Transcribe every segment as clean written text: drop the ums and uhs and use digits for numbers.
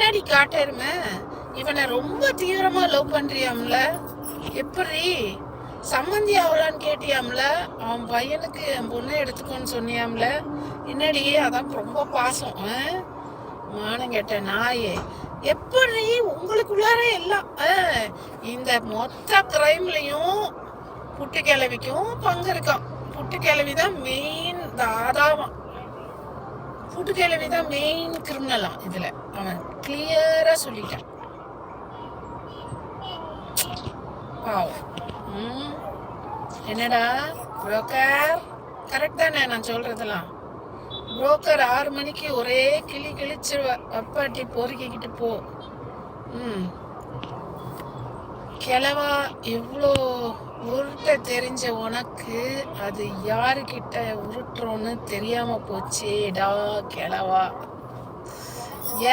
பின்னாடி காட்டேருமே இவனை ரொம்ப தீவிரமா லவ் பண்றியாம்ல, எப்படி சம்மந்தி ஆகலான்னு கேட்டியாம்ல, அவன் பையனுக்கு என் பொண்ணை எடுத்துக்கோன்னு சொன்னியாம்ல, என்னடி அதான் ரொம்ப பாசம். மானம் கேட்ட நாயே, எப்படி உங்களுக்குள்ளார எல்லாம் இந்த மொத்த கிரைம்லயும் புட்டு கிழவிக்கும் பங்கு இருக்கான். புட்டு கிழவிதான் மெயின் தாதாவான். புட்டு கிழவிதான் மெயின் கிரிமினலாம் இதுல. அவன் கிளியரா சொல்லிட்டான். பாவம். என்னடா புரோக்கர், கரெக்ட் தானே நான் சொல்றதெல்லாம்? புரோக்கர் 6 மணிக்கு ஒரே கிளி கிழிச்சிருவ, அப்பாட்டி பொறுக்கிக்கிட்டு போ. கிழவா, இவ்வளோ உருட்ட தெரிஞ்ச உனக்கு அது யாருக்கிட்ட உருட்டுறோன்னு தெரியாம போச்சேடா கிழவா.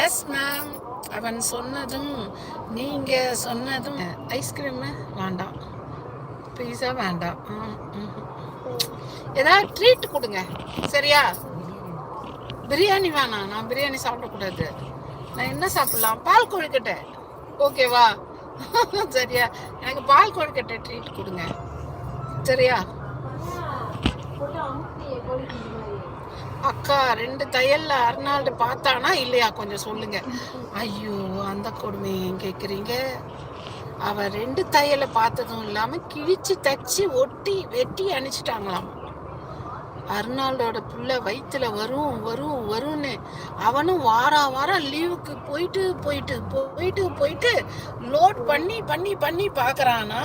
எஸ் மேம், அவன் சொன்னதும் நீங்க சொன்னதும். ஐஸ்கிரீம் வேண்டாம், பீஸா வேண்டாம், ஏதாவது ட்ரீட் கொடுங்க சரியா? பிரியாணி வேணாம், நான் பிரியாணி சாப்பிடக்கூடாது. நான் என்ன சாப்பிடலாம்? பால் கொழுக்கட்டை ஓகேவா? சரியா, எனக்கு பால் கொழுக்கட்டை ட்ரீட் கொடுங்க சரியா? அக்கா 2 தையல்ல அர்னால்டு பார்த்தானா இல்லையா கொஞ்சம் சொல்லுங்க. ஐயோ, அந்த கொடுமையும் கேக்குறீங்க. அவ 2 தையலை பார்த்ததும் இல்லாம கிழிச்சு தச்சு ஒட்டி வெட்டி அனுப்பிச்சிட்டாங்களாம். அர்னால்டோட புள்ள வயிற்றுல வரும் வரும் வரும்னு அவனும் வாரம் லீவுக்கு போயிட்டு போயிட்டு போயிட்டு போயிட்டு லோட் பண்ணி பண்ணி பண்ணி பார்க்கறானா,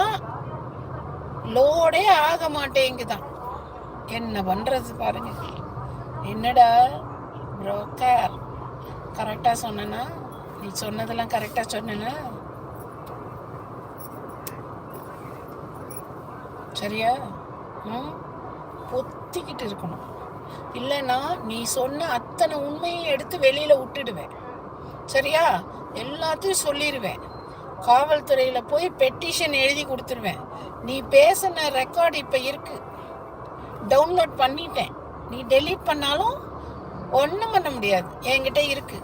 லோடே ஆக மாட்டேங்குதான். என்ன பண்றது பாருங்க. என்னடா புரோக்கர், கரெக்டா சொன்னா? நீ சொன்னதெல்லாம் கரெக்டா சொன்னா சரியா? பொத்திக்கிட்டு இருக்கணும், இல்லைன்னா நீ சொன்ன அத்தனை உண்மையும் எடுத்து வெளியில விட்டுடுவேன் சரியா? எல்லாத்தையும் சொல்லிடுவேன். காவல்துறையில போய் பெட்டிஷன் எழுதி கொடுத்துருவேன். நீ பேசின ரெக்கார்டு இப்ப இருக்கு, டவுன்லோட் பண்ணிட்டேன். நீ டெலீட் பண்ணாலும் ஒன்றும் பண்ண முடியாது, என்கிட்ட இருக்கு.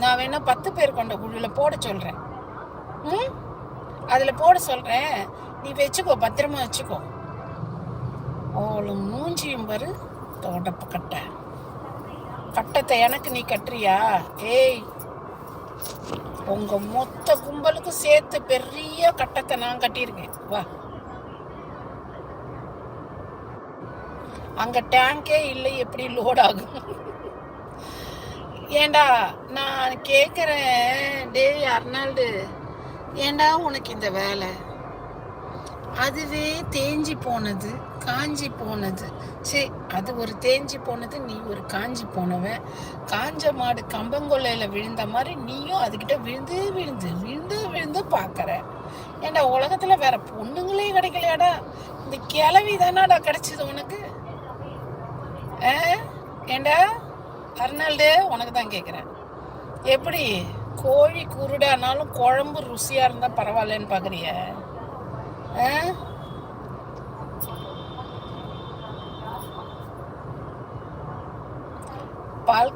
நான் வேணா 10 பேர் கொண்ட குழுல போட சொல்றேன். அதுல போட சொல்றேன், நீ வச்சுக்கோ, பத்திரமா வச்சுக்கோ. அவளும் மூஞ்சியும் பாரு, தோட்டப்பு கட்டத்தை எனக்கு நீ கட்டுறியா? ஏய், உங்க மொத்த கும்பலுக்கு சேர்த்து பெரிய கட்டத்தை நான் கட்டியிருக்கேன். வா, அங்க டேங்கே இல்லை, எப்படி லோட் ஆகும்? ஏண்டா நான் கேக்குறேன், டேய் அர்னால்டு, ஏண்டா உனக்கு இந்த வேலை? அதுவே தேஞ்சி போனது, காஞ்சி போனது. சரி, அது ஒரு தேஞ்சி போனது, நீ ஒரு காஞ்சி போனவன். காஞ்ச மாடு கம்பங்கொள்ளையில விழுந்த மாதிரி நீயும் அதுகிட்ட விழுந்து விழுந்து விழுந்து விழுந்து பாக்குற. ஏண்டா உலகத்துல வேற பொண்ணுங்களே கிடைக்கலையாடா? இந்த கிளவி தானாடா கிடைச்சது உனக்கு? ஏண்டா அர்னால்டு, உனக்கு தான் கேக்குறேன். எப்படி கோழி குருடானாலும் குழம்பு ருசியா இருந்தா பரவாயில்லன்னு பாக்குறிய? பால்